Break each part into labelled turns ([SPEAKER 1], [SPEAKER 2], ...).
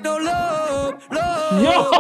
[SPEAKER 1] no love, love.
[SPEAKER 2] Yo!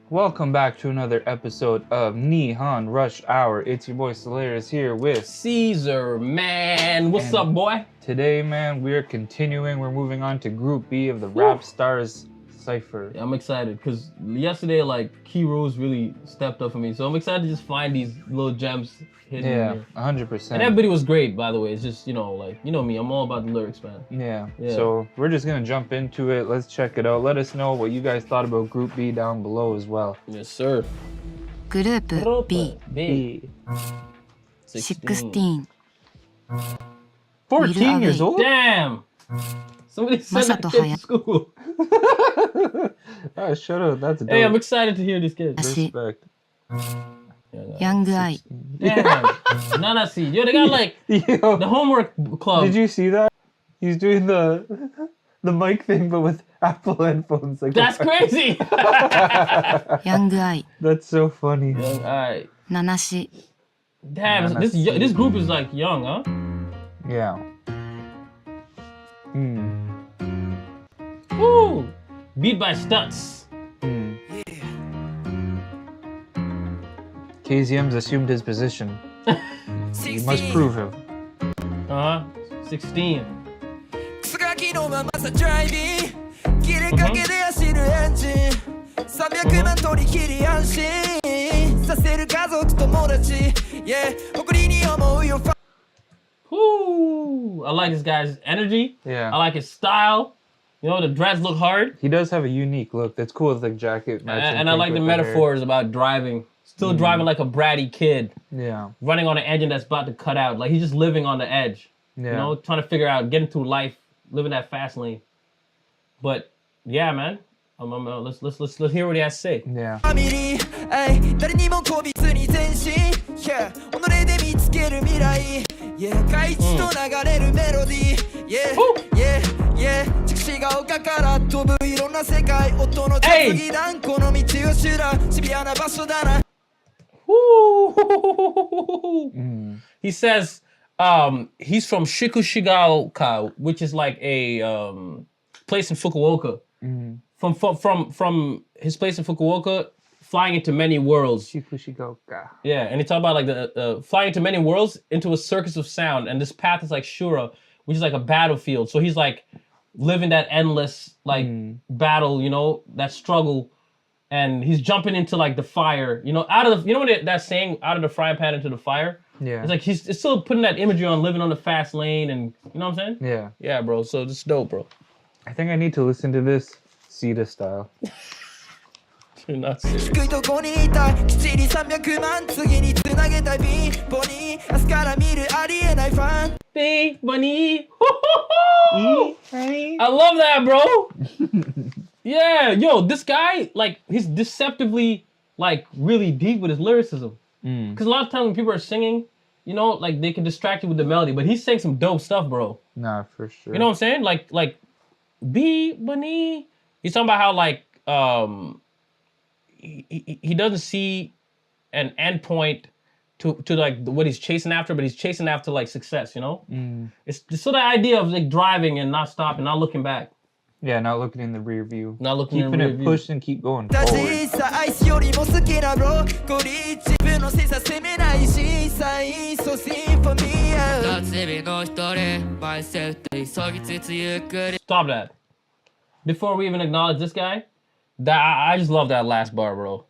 [SPEAKER 3] Welcome back to another episode of Nihon Rush Hour. It's your boy Solaris here with
[SPEAKER 2] Caesar, man. What's up, boy?
[SPEAKER 3] Today, man, we're continuing. We're moving on to Group B of the RAPSTAR's Cypher.
[SPEAKER 2] Yeah, I'm excited because yesterday, like, key rules really stepped up for me. So I'm excited to just find these little gems hidden in here.
[SPEAKER 3] 100%.
[SPEAKER 2] And everybody was great, by the way. It's just, you know, like, you know me, I'm all about the lyrics, man.
[SPEAKER 3] Yeah. So we're just gonna jump into it. Let's check it out. Let us know what you guys thought about Group B down below as well.
[SPEAKER 2] Yes, sir.
[SPEAKER 4] Group B,
[SPEAKER 2] B.
[SPEAKER 4] 16.
[SPEAKER 3] 14 years old?
[SPEAKER 2] Damn! Somebody sent that
[SPEAKER 4] Masato
[SPEAKER 2] kid to
[SPEAKER 4] Hayashi.
[SPEAKER 2] school.
[SPEAKER 3] Oh, shut up. That's dope.
[SPEAKER 2] Hey, I'm excited to hear these kids.
[SPEAKER 3] Respect.
[SPEAKER 4] Yxxg Eye.
[SPEAKER 2] Damn. Nanasi. Yo, they got like
[SPEAKER 3] Yo,
[SPEAKER 2] the homework club.
[SPEAKER 3] did you see that? He's doing the mic thing, but with Apple headphones. Like
[SPEAKER 2] That's crazy.
[SPEAKER 4] Yxxg Eye.
[SPEAKER 3] That's so funny.
[SPEAKER 2] All right.
[SPEAKER 4] Nanasi.
[SPEAKER 2] Damn,
[SPEAKER 3] Nanasi.
[SPEAKER 2] this group is like young, huh?
[SPEAKER 3] Yeah.
[SPEAKER 2] Woo! Beat by Stutz.
[SPEAKER 3] KZM's assumed his position. You must prove him.
[SPEAKER 2] 16.
[SPEAKER 1] クソガキのままさドライビン切れかけで走るエンジン300万取り切り安心させる家族友達 Yeah 誇りに思うよ
[SPEAKER 2] Woo! I like this guy's energy.
[SPEAKER 3] Yeah.
[SPEAKER 2] I like his style. You know, the dreads look hard.
[SPEAKER 3] He does have a unique look that's cool with like jacket.
[SPEAKER 2] And I like the metaphors about driving. Still driving like a bratty kid.
[SPEAKER 3] Yeah.
[SPEAKER 2] Running on an engine that's about to cut out. Like he's just living on the edge.
[SPEAKER 3] Yeah.
[SPEAKER 2] You know, trying to figure out, getting through life, living that fast lane. But yeah, man. Let's hear what he has to say.
[SPEAKER 3] Yeah.
[SPEAKER 1] ファミリー誰にもこびずに前進 Yeah 己で見つける未来 Yeah 海地と流れるメロディー Yeah Yeah Yeah 筑紫が丘から飛ぶいろんな世界音の担ぎ団この道を修羅シビアな場所だな
[SPEAKER 2] He says he's from Shikushigaoka, which is like a place in Fukuoka. From his place in Fukuoka, flying into many worlds.
[SPEAKER 3] Shikushigaoka.
[SPEAKER 2] Yeah, and he talked about like the flying into many worlds into a circus of sound, and this path is like Shura, which is like a battlefield. So he's like living that endless like battle, you know, that struggle. And he's jumping into like the fire, you know, out of the, you know what that saying, out of the frying pan into the fire?
[SPEAKER 3] Yeah.
[SPEAKER 2] It's like it's still putting that imagery on living on the fast lane and, you know what I'm saying?
[SPEAKER 3] Yeah.
[SPEAKER 2] Yeah, bro. So this is dope, bro.
[SPEAKER 3] I think I need to listen to this Sita style.
[SPEAKER 2] You're not serious.
[SPEAKER 1] 低いとこにいたいきっちり300万次につなげたいピンポに明日から見るありえないファン
[SPEAKER 2] Big money. I love that, bro. Yeah, yo, this guy, like, he's deceptively, like, really deep with his lyricism. Because a lot of times when people are singing, you know, like, they can distract you with the melody, but he's saying some dope stuff, bro.
[SPEAKER 3] Nah, for sure.
[SPEAKER 2] You know what I'm saying? Like, be bunny. He's talking about how, like, he doesn't see an end point to like what he's chasing after, but he's chasing after like success, you know? It's sort of the idea of like driving and not stopping, not looking back.
[SPEAKER 3] Yeah, not looking in the rear view.
[SPEAKER 2] Not looking
[SPEAKER 3] Keeping
[SPEAKER 2] in the rear
[SPEAKER 3] it
[SPEAKER 2] view.
[SPEAKER 3] pushed and keep going
[SPEAKER 1] 立ち
[SPEAKER 3] forward.
[SPEAKER 1] さアイスよりも好きなブロッコリー自分の精査責めないしさいっそシンフォニア
[SPEAKER 2] Stop that. Before we even acknowledge this guy, I just love that last bar, bro.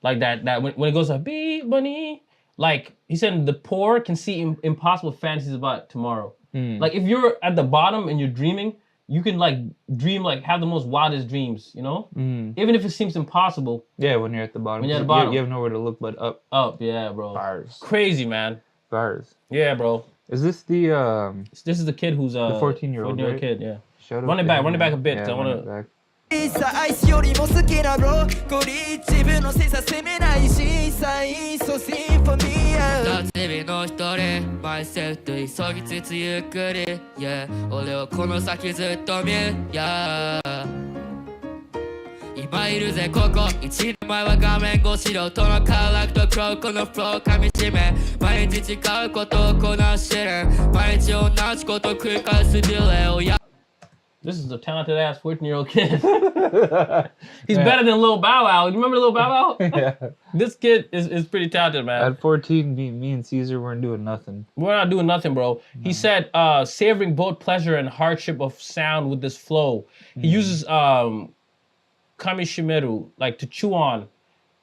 [SPEAKER 2] Like that when it goes like, be bunny, like he said the poor can see impossible fantasies about tomorrow. Like if you're at the bottom and you're dreaming, you can like dream, like have the most wildest dreams, you know? Even if it seems impossible.
[SPEAKER 3] Yeah, when you're at the bottom.
[SPEAKER 2] When you're at the bottom.
[SPEAKER 3] You have nowhere to look but up.
[SPEAKER 2] Up, yeah, bro.
[SPEAKER 3] Bars.
[SPEAKER 2] Crazy, man.
[SPEAKER 3] Bars.
[SPEAKER 2] Yeah, bro.
[SPEAKER 3] Is this the
[SPEAKER 2] This is the kid who's
[SPEAKER 3] the 14-year-old,
[SPEAKER 2] 14-year-old
[SPEAKER 3] right?
[SPEAKER 2] kid, yeah.
[SPEAKER 3] Shout out
[SPEAKER 2] Run it
[SPEAKER 3] to
[SPEAKER 2] back,
[SPEAKER 3] him,
[SPEAKER 2] run it back a
[SPEAKER 3] man.
[SPEAKER 2] bit,
[SPEAKER 3] Yeah,
[SPEAKER 2] 'cause I
[SPEAKER 3] run
[SPEAKER 2] wanna-
[SPEAKER 3] it back.
[SPEAKER 1] さアイスよりも好きなブロッコリー自分の精査責めないしさいっそシンフォニア
[SPEAKER 5] 日々の一人マイセルと急ぎつつゆっくり Yeah 俺をこの先ずっと見る Yeah 今いるぜここ一年前は画面越しろとのカラクとクロこのフロー噛みしめ毎日違うことをこなしてる毎日同じこと繰り返すディレイをや
[SPEAKER 2] This is a talented ass 14-year-old kid. He's better than Lil Bow Wow. You remember Lil Bow Wow?
[SPEAKER 3] Yeah.
[SPEAKER 2] This kid is pretty talented, man.
[SPEAKER 3] At 14, me and Caesar weren't doing nothing.
[SPEAKER 2] We're not doing nothing, bro. No. He said, savoring both pleasure and hardship of sound with this flow. He uses kamishimeru, like to chew on.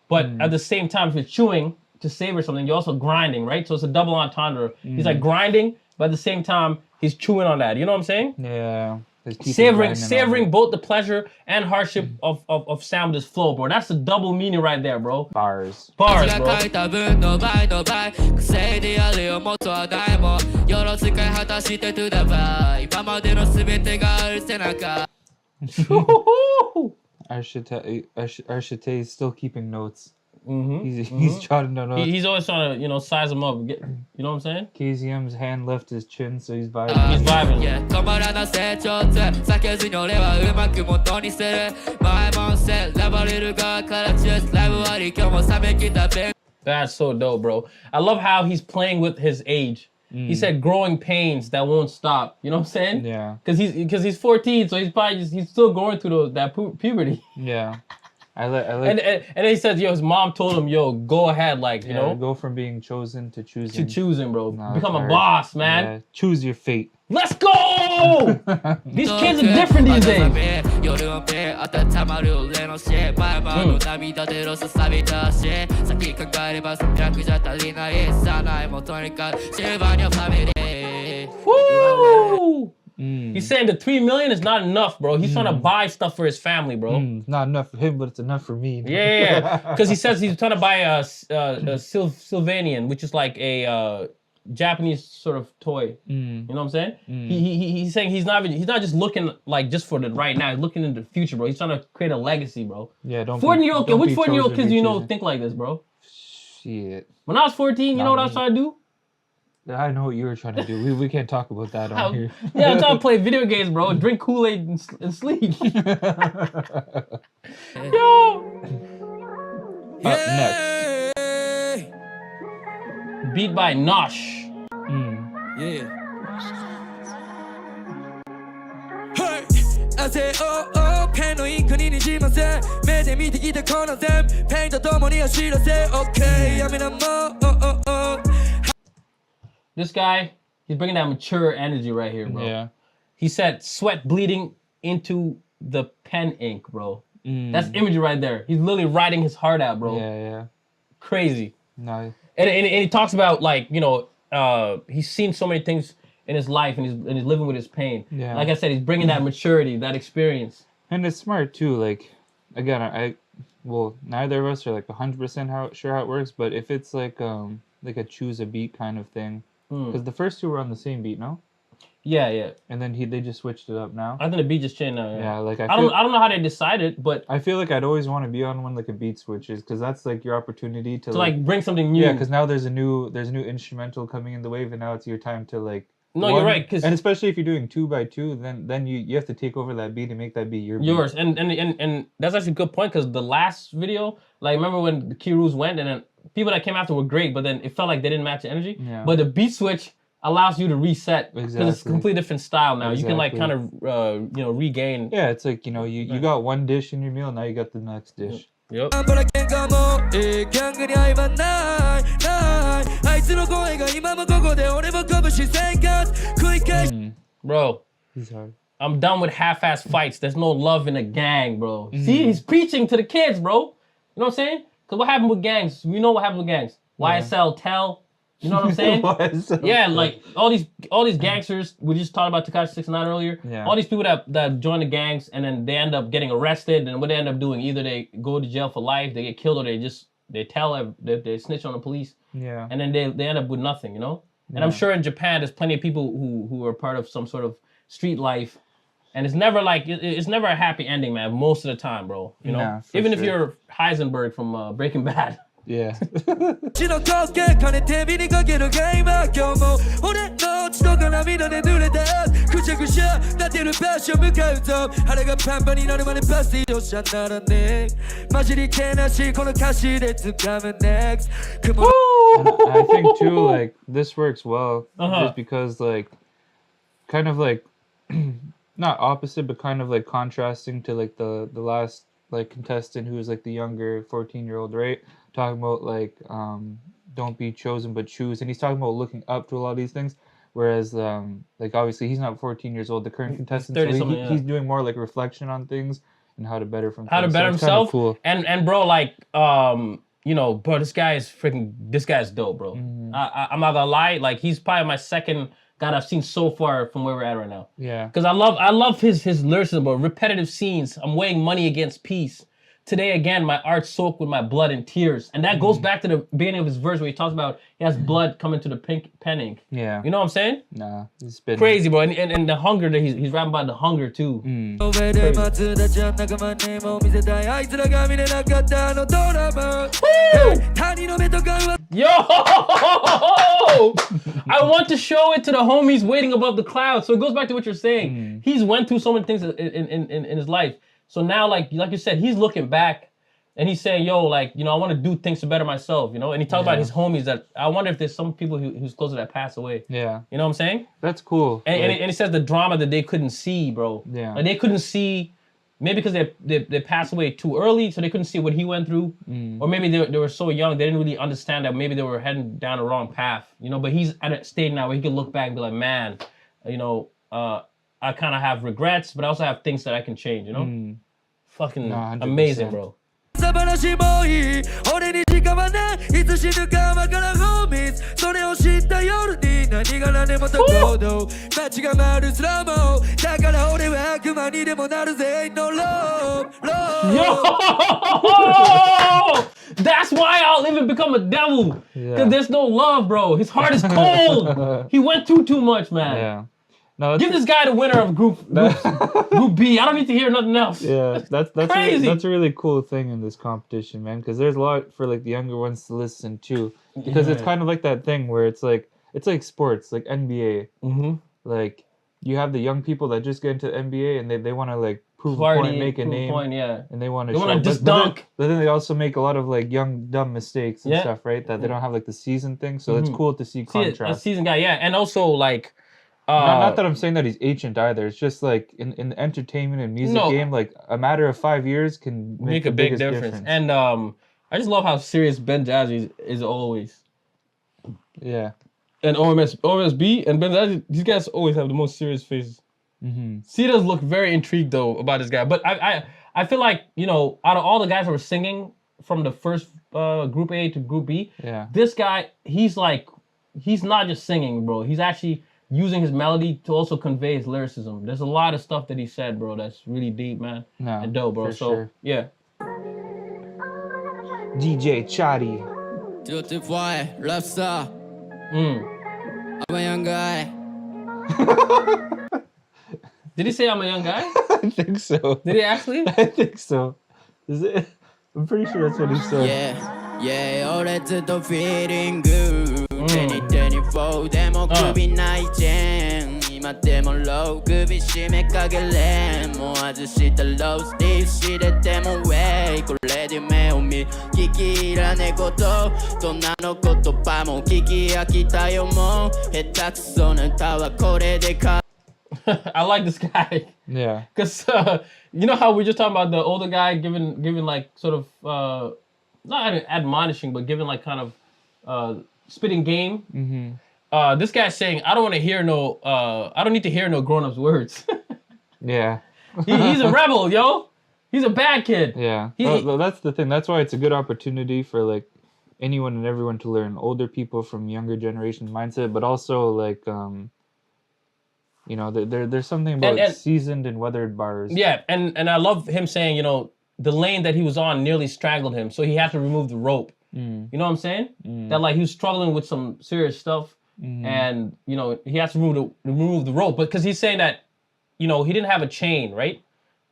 [SPEAKER 2] But at the same time, if you're chewing to savor something, you're also grinding, right? So it's a double entendre. He's like grinding, but at the same time, he's chewing on that. You know what I'm saying?
[SPEAKER 3] Yeah.
[SPEAKER 2] Savoring both the pleasure and hardship of sound with this flow, bro. That's a double meaning right there, bro.
[SPEAKER 3] Bars,
[SPEAKER 2] bro.
[SPEAKER 5] 書いた分の倍の倍稼いでやるよもっとはないもんよろ使い果たして to the by 今までの全てがある背中
[SPEAKER 3] Arshite is still keeping notes. He's jotting down notes.
[SPEAKER 2] He's always trying to, size him up. You know what I'm saying?
[SPEAKER 3] KZM's hand left his chin, so he's vibing.
[SPEAKER 2] He's vibing.
[SPEAKER 5] Yeah, 止まらな成長痛避けずに俺はうまく元にする前もせラバレル側からチュースライブ割り今日も冷めきたペン
[SPEAKER 2] That's so dope, bro. I love how he's playing with his age. He said growing pains that won't stop. You know what I'm saying?
[SPEAKER 3] Yeah.
[SPEAKER 2] Because he's 14, so he's still going through that puberty.
[SPEAKER 3] Yeah. I like.
[SPEAKER 2] And then he says, yo, his mom told him, yo, go ahead, like, you know.
[SPEAKER 3] Go from being chosen to choosing.
[SPEAKER 2] To choosing, bro.
[SPEAKER 3] No,
[SPEAKER 2] become a boss, man.
[SPEAKER 3] Yeah. Choose your fate.
[SPEAKER 2] Let's go! These kids are different these days. Woo! He's saying the 3 million is not enough, bro. He's trying to buy stuff for his family, bro.
[SPEAKER 3] Not enough for him, but it's enough for me.
[SPEAKER 2] Yeah. Because he says he's trying to buy a Sylvanian, which is like a Japanese sort of toy. You know what I'm saying? He's saying he's not just looking like just for the right now. He's looking into the future, bro. He's trying to create a legacy, bro.
[SPEAKER 3] Yeah, don't.
[SPEAKER 2] 14-year-old kid. Which 14-year-old kids do you know think like this, bro?
[SPEAKER 3] Shit.
[SPEAKER 2] When I was 14, you know what I was trying to do?
[SPEAKER 3] I know what you were trying to do. We can't talk about that on here.
[SPEAKER 2] Yeah, I'm trying to play video games, bro. Drink Kool-Aid and sleep. Yo.
[SPEAKER 3] Up next.
[SPEAKER 2] Beat by Nosh.
[SPEAKER 1] Yeah. Hey. I say oh oh ペンのインクににじませ目で見てきたこの全ペンと共に走らせ OK やめなもう oh oh oh
[SPEAKER 2] This guy, he's bringing that mature energy right here, bro.
[SPEAKER 3] Yeah.
[SPEAKER 2] He said sweat bleeding into the pen ink, bro. That's imagery right there. He's literally writing his heart out, bro.
[SPEAKER 3] Yeah.
[SPEAKER 2] Crazy.
[SPEAKER 3] Nice.
[SPEAKER 2] And he talks about, like, he's seen so many things in his life and he's living with his pain.
[SPEAKER 3] Yeah.
[SPEAKER 2] Like I said, he's bringing that maturity, that experience.
[SPEAKER 3] And it's smart too. Like, again, neither of us are like 100% sure how it works, but if it's like a choose a beat kind of thing, because the first two were on the same beat, no?
[SPEAKER 2] Yeah.
[SPEAKER 3] And then they just switched it up now.
[SPEAKER 2] I think the beat just changed now.
[SPEAKER 3] Yeah, like
[SPEAKER 2] I don't know how they decided, but
[SPEAKER 3] I feel like I'd always want to be on one like a beat switches, because that's like your opportunity to
[SPEAKER 2] like bring something new.
[SPEAKER 3] Yeah, because now there's a new instrumental coming in the wave, and now it's your time to like.
[SPEAKER 2] No, you're right.
[SPEAKER 3] And especially if you're doing 2 by 2, then you have to take over that beat and make that beat yours.
[SPEAKER 2] And that's actually a good point, because the last video, like, remember when the Kirus went and then people that came after were great, but then it felt like they didn't match the energy.
[SPEAKER 3] Yeah.
[SPEAKER 2] But the beat switch allows you to reset because
[SPEAKER 3] Exactly.
[SPEAKER 2] it's a completely different style now.
[SPEAKER 3] Exactly.
[SPEAKER 2] You can like kind of regain.
[SPEAKER 3] Yeah, it's like you got one dish in your meal, now you got the next dish.
[SPEAKER 2] Yep. Bro,
[SPEAKER 3] He's hard.
[SPEAKER 2] I'm done with half-ass fights. There's no love in a gang, bro. See, he's preaching to the kids, bro. You know what I'm saying? Because what happened with gangs? We know what happened with gangs. YSL, Tell. You know what I'm saying? Yeah, like all these gangsters. We just talked about Tekashi 69 earlier.
[SPEAKER 3] Yeah.
[SPEAKER 2] All these people that join the gangs and then they end up getting arrested. And what they end up doing, either they go to jail for life, they get killed, or they snitch on the police.
[SPEAKER 3] Yeah.
[SPEAKER 2] And then they end up with nothing, you know. And I'm sure in Japan there's plenty of people who are part of some sort of street life, and it's never like it's never a happy ending, man. Most of the time, bro. You know,
[SPEAKER 3] Nah,
[SPEAKER 2] even if
[SPEAKER 3] sure.
[SPEAKER 2] you're Heisenberg from Breaking Bad.
[SPEAKER 3] Yeah. I think too, like, this works well just because, like, kind of like not opposite, but kind of like contrasting to like the last like contestant who was like the younger 14-year-old, right? Talking about like don't be chosen but choose, and he's talking about looking up to a lot of these things. Whereas like obviously he's not 14 years old, the current contestant, so he's doing more like reflection on things and how to better from
[SPEAKER 2] how to better himself.
[SPEAKER 3] Cool.
[SPEAKER 2] And bro, like you know, bro, this guy is dope, bro. I'm not gonna lie, like he's probably my second guy I've seen so far from where we're at right now.
[SPEAKER 3] Yeah.
[SPEAKER 2] Because I love his lyricism, bro. Repetitive scenes. I'm weighing money against peace. Today again, my art soaked with my blood and tears. And that goes back to the beginning of his verse where he talks about he has blood coming to the pen ink.
[SPEAKER 3] Yeah.
[SPEAKER 2] You know what I'm saying?
[SPEAKER 3] Nah, it's been
[SPEAKER 2] crazy, bro. And the hunger that he's rapping about the hunger too. Yo! I want to show it to the homies waiting above the clouds. So it goes back to what you're saying. He's went through so many things in his life. So now, like you said, he's looking back and he's saying, yo, like, you know, I want to do things to better myself, you know? And he talks about his homies that, I wonder if there's some people who's closer that pass away.
[SPEAKER 3] Yeah.
[SPEAKER 2] You know what I'm saying?
[SPEAKER 3] That's cool.
[SPEAKER 2] And he says the drama that they couldn't see, bro.
[SPEAKER 3] Yeah.
[SPEAKER 2] Like they couldn't see, maybe because they passed away too early, so they couldn't see what he went through. Or maybe they were so young, they didn't really understand that maybe they were heading down the wrong path, you know? But he's at a stage now where he can look back and be like, man, you know, I kind of have regrets, but I also have things that I can change, you know? Fucking amazing, bro. Yo! That's why I'll even become a devil. Because there's no love, bro. His heart is cold. He went through too much, man.
[SPEAKER 3] Yeah. No,
[SPEAKER 2] give this guy the winner of Group B. I don't need to hear nothing else.
[SPEAKER 3] Yeah, that's
[SPEAKER 2] crazy.
[SPEAKER 3] That's a really cool thing in this competition, man. Because there's a lot for like the younger ones to listen to. Because it's kind of like that thing where it's like sports, like NBA. Like you have the young people that just get into the NBA and they want to like prove a point, make a name, and they want to
[SPEAKER 2] just dunk.
[SPEAKER 3] But then they also make a lot of like young dumb mistakes and stuff, right? That they don't have like the season thing. So it's cool to see contrast.
[SPEAKER 2] A season guy, and also like.
[SPEAKER 3] Not that I'm saying that he's ancient either. It's just like in the entertainment and music game, like a matter of 5 years can make a big difference.
[SPEAKER 2] And I just love how serious Ben Jazzy is always.
[SPEAKER 3] Yeah.
[SPEAKER 2] And OMSB and Ben Jazzy, these guys always have the most serious faces. C does look very intrigued though about this guy, but I feel like, you know, out of all the guys that were singing from the first Group A to Group B, this guy, he's not just singing, bro. He's actually using his melody to also convey his lyricism. There's a lot of stuff that he said, bro, that's really deep, man. And dope, bro. So,
[SPEAKER 3] sure.
[SPEAKER 2] Yeah.
[SPEAKER 3] DJ Chadi.
[SPEAKER 5] Youthful, RAPSTAR. I'm a young guy.
[SPEAKER 2] Did he say I'm a young guy?
[SPEAKER 3] I think so.
[SPEAKER 2] Did he actually?
[SPEAKER 3] I think so. Is it? I'm pretty sure that's what he said.
[SPEAKER 5] Yeah,俺ずっと feeling good 2024でも首ないチェーン今でもロー首締めかけれんもう外したロースティー知れてもウェイこれで夢を見聞き入らねえことどんなの言葉も聞き飽きたよもう下手くそな歌はこれでか
[SPEAKER 2] I like this guy.
[SPEAKER 3] Yeah.
[SPEAKER 2] Because you know how we just talking about the older guy giving like sort of not admonishing, but giving like kind of spitting game. This guy's saying, I don't need to hear no grown-ups words.
[SPEAKER 3] Yeah.
[SPEAKER 2] He's a rebel, yo. He's a bad kid.
[SPEAKER 3] Yeah. Well, that's the thing. That's why it's a good opportunity for like anyone and everyone to learn, older people from younger generation mindset, but also like you know, there's something about seasoned and weathered bars.
[SPEAKER 2] Yeah, and I love him saying, you know, the lane that he was on nearly strangled him, so he had to remove the rope. You know what I'm saying? That like he was struggling with some serious stuff, and you know he has to remove the rope. But because he's saying that, you know, he didn't have a chain, right?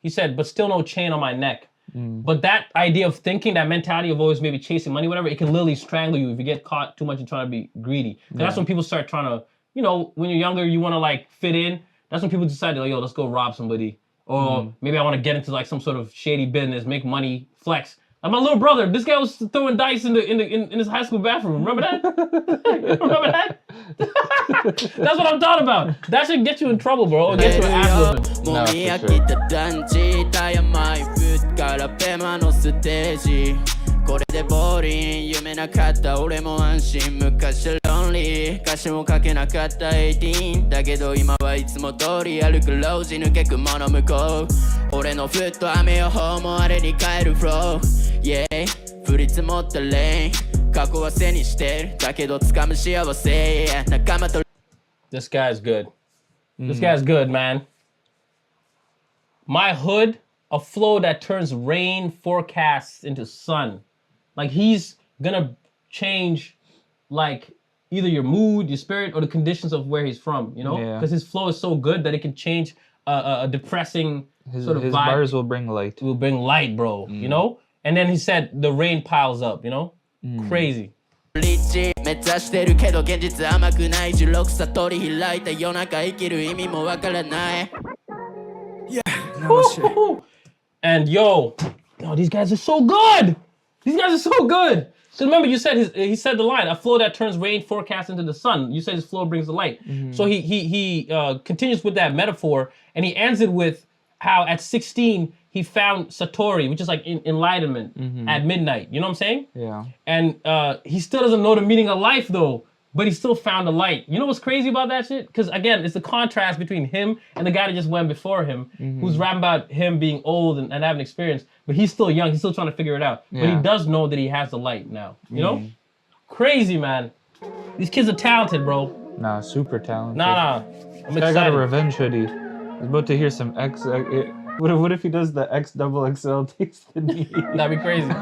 [SPEAKER 2] He said, but still no chain on my neck. But that idea of thinking, that mentality of always maybe chasing money, whatever, it can literally strangle you if you get caught too much and trying to be greedy. That's when people start trying to, you know, when you're younger, you want to like fit in. That's when people decide, like, yo, let's go rob somebody. Or maybe I want to get into like some sort of shady business, make money, flex. My little brother, this guy was throwing dice in his high school bathroom. Remember that? Remember that? That's what I'm talking about. That should get you in trouble, bro. Or get you an ass whooping.
[SPEAKER 5] もみ飽きた団地タイヤマイフッからペマのステージこれでボーリン夢なかった俺も安心昔はロンリー歌詞も書けなかった18だけど今はいつも通り歩く路地抜けくもの向こう俺のフット雨予報もあれに変えるフロー Yeah 降り積もったレイン過去は背にしてるだけど掴む幸せ仲間と
[SPEAKER 2] This guy's good. This guy's good, man. My hood, a flow that turns rain forecasts into sun. Like he's gonna change, like either your mood, your spirit, or the conditions of where he's from. You know, because his flow is so good that it can change a depressing sort of
[SPEAKER 3] his
[SPEAKER 2] vibe.
[SPEAKER 3] bars will bring light.
[SPEAKER 2] Will bring light, bro. You know. And then he said the rain piles up. You know, crazy.
[SPEAKER 5] リッチ目指してるけど現実甘くない16悟り開いた夜中生きる意味もわからない
[SPEAKER 2] And yo, these guys are so good. These guys are so good. So remember, you said he said the line, a flow that turns rain forecast into the sun. You said his flow brings the light. So he continues with that metaphor, and he ends it with how at 16 he found Satori, which is like enlightenment at midnight. You know what I'm saying?
[SPEAKER 3] Yeah.
[SPEAKER 2] And he still doesn't know the meaning of life though, but he still found the light. You know what's crazy about that shit? Because again, it's the contrast between him and the guy that just went before him, who's rapping about him being old and having experience, but he's still young. He's still trying to figure it out. But he does know that he has the light now. You know? Crazy, man. These kids are talented, bro.
[SPEAKER 3] Nah, super talented.
[SPEAKER 2] Nah. I'm
[SPEAKER 3] I got a
[SPEAKER 2] excited.
[SPEAKER 3] revenge hoodie. I was about to hear some X. What if he does the XXL taste in me?
[SPEAKER 2] That'd be crazy.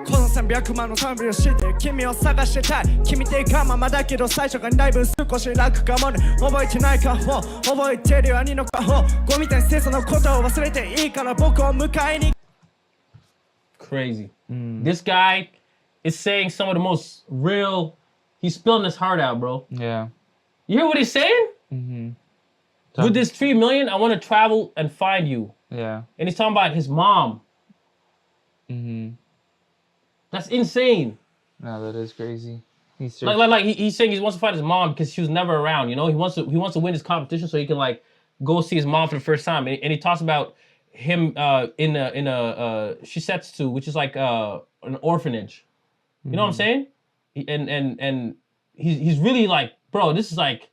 [SPEAKER 1] この300万の賛美を知って君を探してたい君って我慢まだけど最初がだいぶ少し楽かもね覚えてないかも覚えてるよ兄の顔ゴミみたいに清楚なことを忘れていいから僕を迎えに
[SPEAKER 2] Crazy. This guy is saying some of the most real. He's spilling his heart out, bro.
[SPEAKER 3] Yeah.
[SPEAKER 2] You hear what he's saying? With this 3 million, I want to travel and find you.
[SPEAKER 3] Yeah.
[SPEAKER 2] And he's talking about his mom. That's insane.
[SPEAKER 3] No, that is crazy. He's
[SPEAKER 2] He's saying he wants to find his mom because she was never around. You know, he wants to win his competition so he can like go see his mom for the first time. And he talks about him in a shisetsu, which is like an orphanage. You know what I'm saying? And he's really like, bro, this is like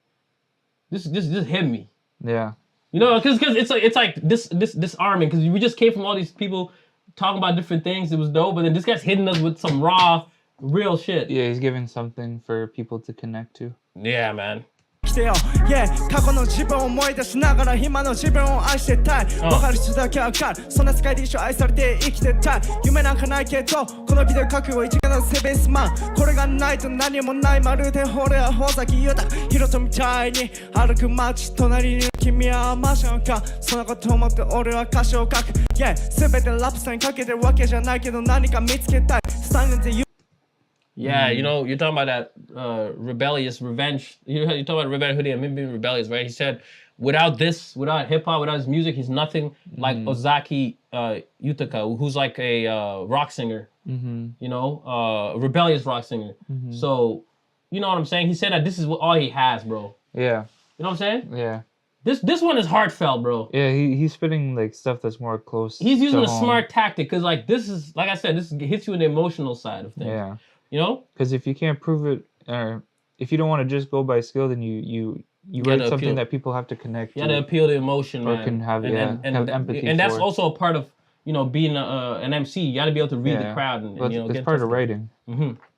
[SPEAKER 2] this hit me.
[SPEAKER 3] Yeah.
[SPEAKER 2] You know, because it's like this disarming because we just came from all these people talking about different things. It was dope, but then this guy's hitting us with some raw, real shit.
[SPEAKER 3] Yeah, he's giving something for people to connect to.
[SPEAKER 2] Yeah, man.
[SPEAKER 1] 来てよ Yeah 過去の自分を思い出しながら今の自分を愛してたい分かる人だけわかるそんな世界で一生愛されて生きてたい夢なんかないけどこのビデオ覚悟一からセベンスマンこれがないと何もないまるで俺は穂崎豊ヒロトみたいに歩く街隣にいる君はマシャンかそんなこと思って俺は歌詞を書く Yeah 全てラップさんにかけてるわけじゃないけど何か見つけたいスタンドで
[SPEAKER 2] Yeah, you know, you're talking about that rebellious revenge. You're talking about Rebellious Hoodie and him being rebellious, right? He said, without this, without hip-hop, without his music, he's nothing like Ozaki Yutaka, who's like a rock singer, you know, a rebellious rock singer. So, you know what I'm saying? He said that this is all he has, bro.
[SPEAKER 3] Yeah.
[SPEAKER 2] You know what I'm saying?
[SPEAKER 3] Yeah.
[SPEAKER 2] This one is heartfelt, bro.
[SPEAKER 3] Yeah, he's spitting like stuff that's more close.
[SPEAKER 2] He's using a
[SPEAKER 3] home.
[SPEAKER 2] smart tactic because like this is, like I said, this hits you in the emotional side of things.
[SPEAKER 3] Yeah.
[SPEAKER 2] You know?
[SPEAKER 3] Because if you can't prove it, or if you don't want to just go by skill, then you write something
[SPEAKER 2] appeal.
[SPEAKER 3] that people have to connect to.
[SPEAKER 2] You gotta appeal to emotion,
[SPEAKER 3] Or
[SPEAKER 2] man.
[SPEAKER 3] can have, have empathy
[SPEAKER 2] And that's
[SPEAKER 3] for.
[SPEAKER 2] also a part of, you know, being an MC. You gotta be able to read the crowd and you know,
[SPEAKER 3] it's
[SPEAKER 2] get
[SPEAKER 3] part of
[SPEAKER 2] to-
[SPEAKER 3] writing.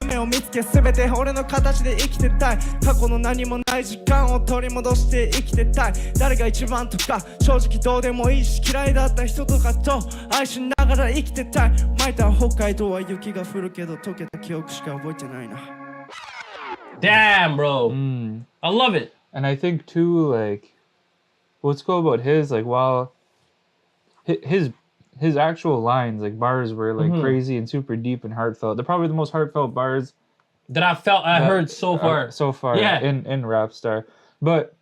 [SPEAKER 1] 夢を見つけ全て俺の形で生きてたい過去の何もない時間を取り戻して生きてたい誰が一番とか正直どうでもいいし嫌いだった人とかと愛しながら生きてたい巻いた北海道は雪が降るけど溶けた記憶しか覚えてないな
[SPEAKER 2] Damn, bro. I love it.
[SPEAKER 3] And I think too, like, what's cool about his, like, while his actual lines, like bars, were like crazy and super deep and heartfelt. They're probably the most heartfelt bars
[SPEAKER 2] That I heard so far.
[SPEAKER 3] So far,
[SPEAKER 2] Yeah.
[SPEAKER 3] in RAPSTAR. But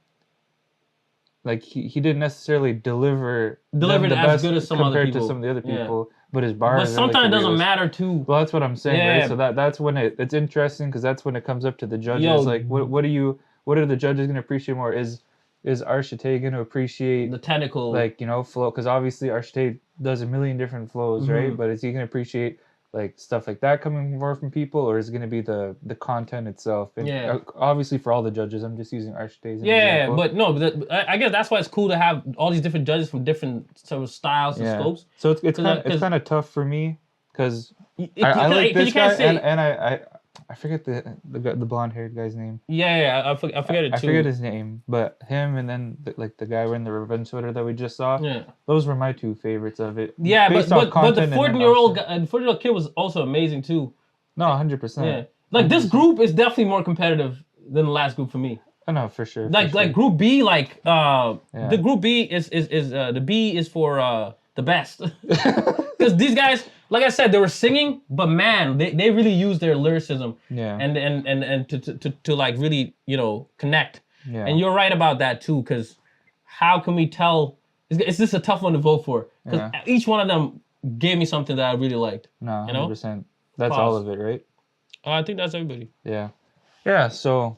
[SPEAKER 3] like he didn't necessarily deliver
[SPEAKER 2] Delivered
[SPEAKER 3] them the
[SPEAKER 2] as
[SPEAKER 3] best
[SPEAKER 2] good as some other
[SPEAKER 3] compared
[SPEAKER 2] people.
[SPEAKER 3] to some of the other
[SPEAKER 2] Yeah.
[SPEAKER 3] people. But his bars,
[SPEAKER 2] But sometimes it doesn't matter too.
[SPEAKER 3] Well, that's what I'm saying,
[SPEAKER 2] Yeah.
[SPEAKER 3] right? So that's when it's interesting because that's when it comes up to the judges.
[SPEAKER 2] Yo.
[SPEAKER 3] Like, what are the judges gonna appreciate more? Is Arshite gonna appreciate
[SPEAKER 2] The technical,
[SPEAKER 3] like flow? Because obviously Arshite does a million different flows, right? But is he gonna appreciate like stuff like that coming more from people, or is it gonna be the content itself? And obviously for all the judges, I'm just using Arshite as an example.
[SPEAKER 2] but no, I guess that's why it's cool to have all these different judges from different sort of styles and scopes.
[SPEAKER 3] So it's kind of tough for me because I like
[SPEAKER 2] you
[SPEAKER 3] this guy and I forget the blonde haired guy's name.
[SPEAKER 2] I forget it too.
[SPEAKER 3] I forget his name, but him and then the guy wearing the revenge sweater that we just saw.
[SPEAKER 2] Yeah,
[SPEAKER 3] those were my two favorites of it.
[SPEAKER 2] Yeah, but the 14-year-old kid was also amazing too.
[SPEAKER 3] No, 100%.
[SPEAKER 2] Yeah, like this group is definitely more competitive than the last group for me.
[SPEAKER 3] Oh no, for sure.
[SPEAKER 2] Like Group B, the Group B is the B is for the best because these guys, like I said, they were singing, but man, they really used their lyricism.
[SPEAKER 3] Yeah.
[SPEAKER 2] And to like really connect.
[SPEAKER 3] Yeah.
[SPEAKER 2] And you're right about that too, because how can we tell? It's just a tough one to vote for because each one of them gave me something that I really liked.
[SPEAKER 3] No, 100%. That's all of it, right?
[SPEAKER 2] I think that's everybody.
[SPEAKER 3] Yeah. Yeah. So.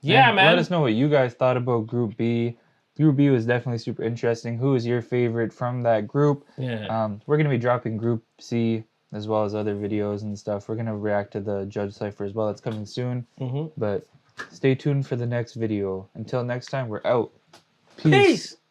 [SPEAKER 2] Yeah, man.
[SPEAKER 3] Let us know what you guys thought about Group B. Group B was definitely super interesting. Who is your favorite from that group?
[SPEAKER 2] Yeah.
[SPEAKER 3] We're going to be dropping Group C as well as other videos and stuff. We're going to react to the Judge Cypher as well. That's coming soon. But stay tuned for the next video. Until next time, we're out. Peace.